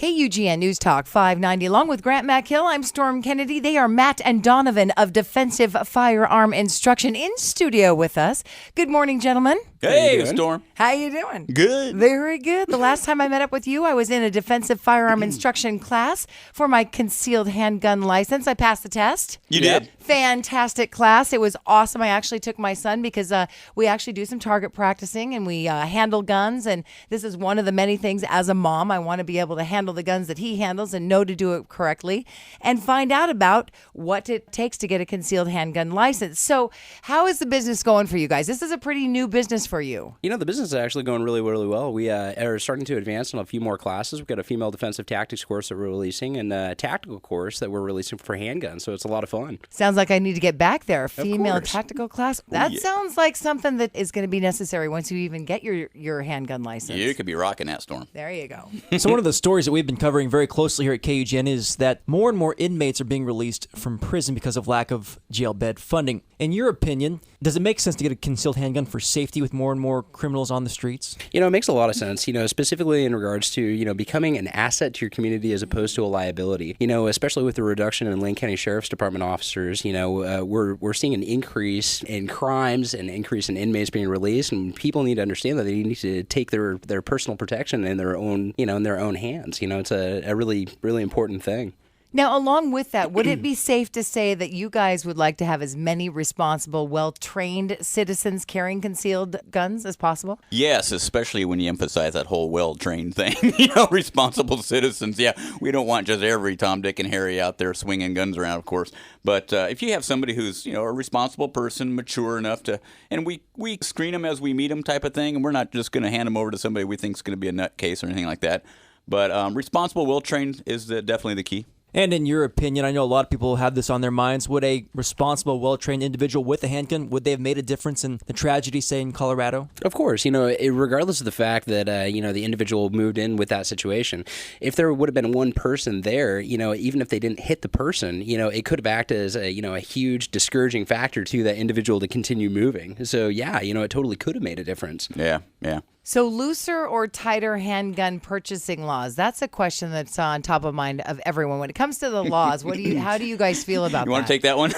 KUGN News Talk 590. Along with Grant McHill, I'm Storm Kennedy. They are Matt and Donovan of Defensive Firearm Instruction in studio with us. Good morning, gentlemen. Hey, Storm. How you doing? Good. Very good. The last time I met up with you, I was in a defensive firearm instruction class for my concealed handgun license. I passed the test. You did? Fantastic class. It was awesome. I actually took my son because we actually do some target practicing and we handle guns. And this is one of the many things as a mom, I want to be able to handle the guns that he handles and know to do it correctly and find out about what it takes to get a concealed handgun license. So how is the business going for you guys? This is a pretty new business for you. You know, the business is actually going really, really well. We are starting to advance on a few more classes. We've got a female defensive tactics course that we're releasing and a tactical course that we're releasing for handguns. So it's a lot of fun. Sounds like I need to get back there. A female tactical class? That sounds like something that is going to be necessary once you even get your handgun license. You could be rocking that, Storm. There you go. So one of the stories that we've been covering very closely here at KUGN is that more and more inmates are being released from prison because of lack of jail bed funding. In your opinion, does it make sense to get a concealed handgun for safety with more and more criminals on the streets? You know, it makes a lot of sense, specifically in regards to, becoming an asset to your community as opposed to a liability. Especially with the reduction in Lane County Sheriff's Department officers, we're seeing an increase in crimes and increase in inmates being released, and people need to understand that they need to take their personal protection in their own, in their own hands. It's a really, really important thing. Now, along with that, would it be safe to say that you guys would like to have as many responsible, well-trained citizens carrying concealed guns as possible? Yes, especially when you emphasize that whole well-trained thing. Responsible citizens. Yeah, we don't want just every Tom, Dick, and Harry out there swinging guns around, of course. But if you have somebody who's, a responsible person, mature enough to, and we screen them as we meet them type of thing, and we're not just going to hand them over to somebody we think is going to be a nutcase or anything like that. But responsible, well-trained is definitely the key. And in your opinion, I know a lot of people have this on their minds, would a responsible, well-trained individual with a handgun, would they have made a difference in the tragedy, say, in Colorado? Of course. Regardless of the fact that, the individual moved in with that situation, if there would have been one person there, even if they didn't hit the person, it could have acted as a huge discouraging factor to that individual to continue moving. So, yeah, it totally could have made a difference. Yeah. So looser or tighter handgun purchasing laws? That's a question that's on top of mind of everyone. When it comes to the laws, how do you guys feel about that? You want to take that one?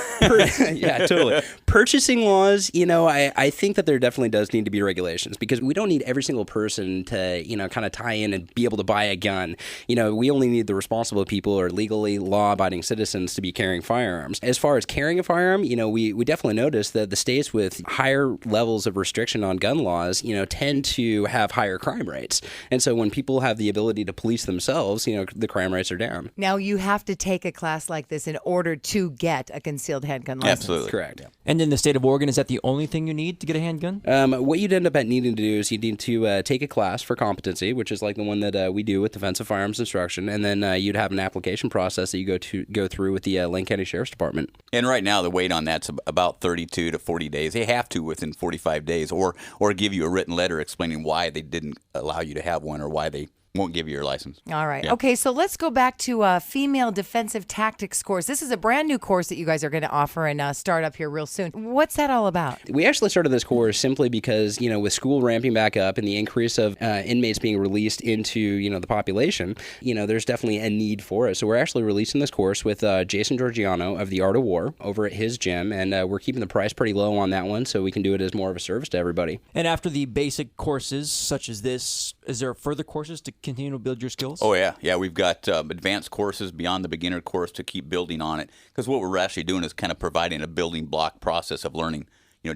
Yeah, totally. Purchasing laws, I think that there definitely does need to be regulations because we don't need every single person to, kind of tie in and be able to buy a gun. We only need the responsible people or legally law-abiding citizens to be carrying firearms. As far as carrying a firearm, we definitely notice that the states with higher levels of restriction on gun laws, tend to have higher crime rates. And so when people have the ability to police themselves, the crime rates are down. Now, you have to take a class like this in order to get a concealed handgun license. Absolutely. Correct. And in the state of Oregon, is that the only thing you need to get a handgun? What you'd end up needing to do is you need to take a class for competency, which is like the one that we do with defensive firearms instruction, and then you'd have an application process that you go through with the Lane County Sheriff's Department. And right now, the wait on that's about 32 to 40 days. They have to within 45 days or give you a written letter explaining why they didn't allow you to have one or why they won't give you your license. All right. Yeah. Okay, so let's go back to female defensive tactics course. This is a brand new course that you guys are going to offer and start up here real soon. What's that all about? We actually started this course simply because, with school ramping back up and the increase of inmates being released into, the population, there's definitely a need for it. So we're actually releasing this course with Jason Georgiano of The Art of War over at his gym, and we're keeping the price pretty low on that one so we can do it as more of a service to everybody. And after the basic courses such as this, is there further courses to continue to build your skills? Oh, yeah. Yeah, we've got advanced courses beyond the beginner course to keep building on it. Because what we're actually doing is kind of providing a building block process of learning.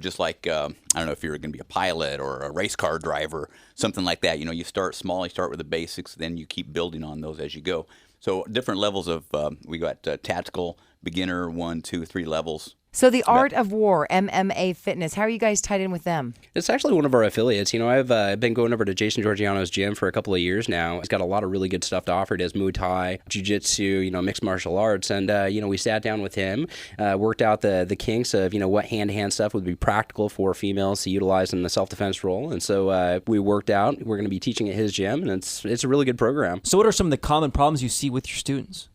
Just like, I don't know if you're going to be a pilot or a race car driver, something like that. You start small, you start with the basics, then you keep building on those as you go. So different levels of, we got tactical, beginner, 1, 2, 3 levels. So the Art of War, MMA Fitness, how are you guys tied in with them? It's actually one of our affiliates. I've been going over to Jason Georgiano's gym for a couple of years now. He's got a lot of really good stuff to offer. He does Muay Thai, Jiu-Jitsu, mixed martial arts. And, we sat down with him, worked out the kinks of, what hand-to-hand stuff would be practical for females to utilize in the self-defense role. And so we worked out. We're going to be teaching at his gym, and it's a really good program. So what are some of the common problems you see with your students?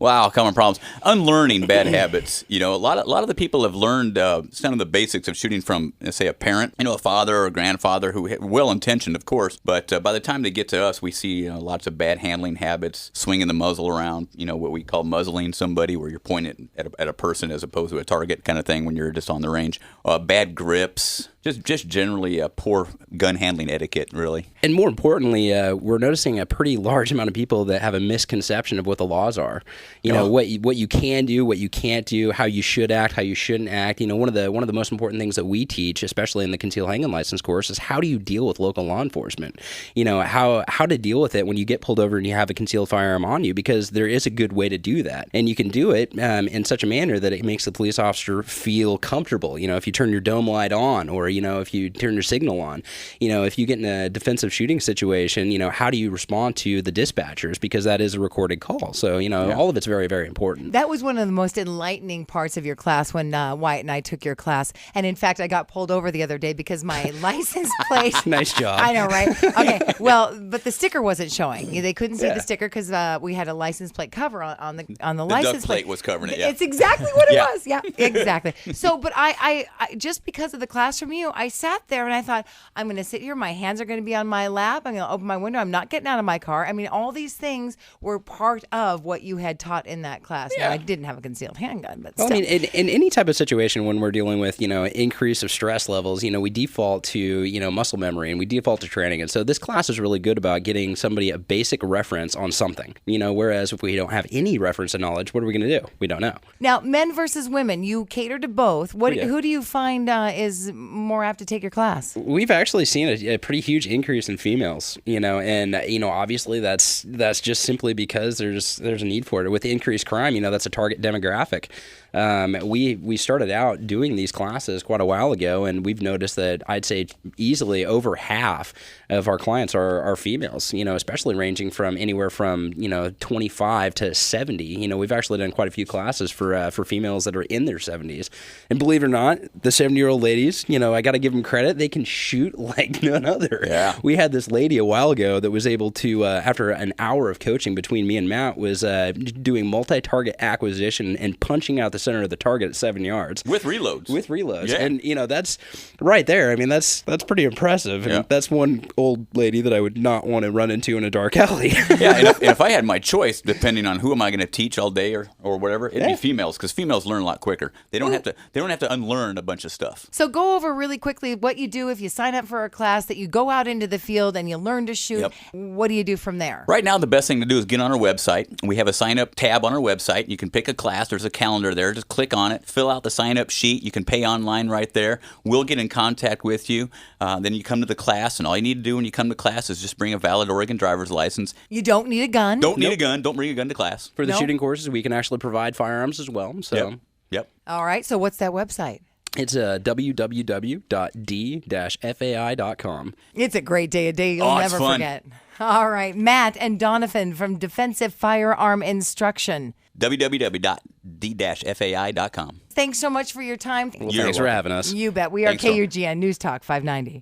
Wow, common problems. Unlearning bad habits. A lot of the people have learned some of the basics of shooting from, say, a parent, a father or a grandfather who well-intentioned, of course, but by the time they get to us, we see lots of bad handling habits, swinging the muzzle around, what we call muzzling somebody, where you're pointing at a person as opposed to a target kind of thing when you're just on the range. Bad grips. Just generally poor gun handling etiquette, really. And more importantly, we're noticing a pretty large amount of people that have a misconception of what the laws are. What you can do, what you can't do, how you should act, how you shouldn't act. One of the most important things that we teach, especially in the concealed handgun license course, is how do you deal with local law enforcement. How to deal with it when you get pulled over and you have a concealed firearm on you, because there is a good way to do that, and you can do it in such a manner that it makes the police officer feel comfortable. If you turn your dome light on, or if you turn your signal on, if you get in a defensive shooting situation, how do you respond to the dispatchers? Because that is a recorded call. So, all of it's very, very important. That was one of the most enlightening parts of your class when Wyatt and I took your class. And in fact, I got pulled over the other day because my license plate. Nice job. I know, right? Okay. Well, but the sticker wasn't showing. They couldn't see the sticker because we had a license plate cover on the license duck plate was covering it. Yeah. It's exactly what it was. Yeah, exactly. So, but I just because of the class from you, I sat there and I thought, I'm going to sit here. My hands are going to be on my lap. I'm going to open my window. I'm not getting out of my car. I mean, all these things were part of what you had taught in that class. Yeah. Now, I didn't have a concealed handgun, but well, still. I mean, in any type of situation when we're dealing with, increase of stress levels, we default to, muscle memory, and we default to training. And so this class is really good about getting somebody a basic reference on something, whereas if we don't have any reference and knowledge, what are we going to do? We don't know. Now, men versus women, you cater to both. Who do you find is more apt to take your class? We've actually seen a pretty huge increase in females, and obviously that's just simply because there's a need for it. With increased crime, that's a target demographic. We started out doing these classes quite a while ago, and we've noticed that I'd say easily over half of our clients are females, especially ranging from anywhere from 25 to 70. We've actually done quite a few classes for females that are in their 70s, and believe it or not, the 70-year-old ladies, I got to give them credit, they can shoot like none other. Yeah. We had this lady a while ago that was able to, after an hour of coaching between me and Matt, was doing multi-target acquisition and punching out the center of the target at 7 yards With reloads. Yeah. And that's right there. I mean, that's pretty impressive. And that's one old lady that I would not want to run into in a dark alley. Yeah, and if I had my choice, depending on who am I going to teach all day or whatever, it'd be females, because females learn a lot quicker. They don't have to unlearn a bunch of stuff. So go over really quickly what you do if you sign up for a class, that you go out into the field and you learn to shoot. Yep. What do you do from there? Right now, the best thing to do is get on our website. We have a sign-up tab on our website. You can pick a class. There's a calendar there. Just click on it. Fill out the sign-up sheet. You can pay online right there. We'll get in contact with you. Then you come to the class, and all you need to do when you come to class is just bring a valid Oregon driver's license. You don't need a gun. Don't need a gun. Don't bring a gun to class. For the shooting courses, we can actually provide firearms as well. So Yep. All right. So what's that website? It's www.d-fai.com. It's a great day, a day you'll never forget. All right. Matt and Donovan from Defensive Firearm Instruction. www.d-fai.com. Thanks so much for your time. Well, thanks for having us. You bet. We are Thanks, KUGN News Talk 590.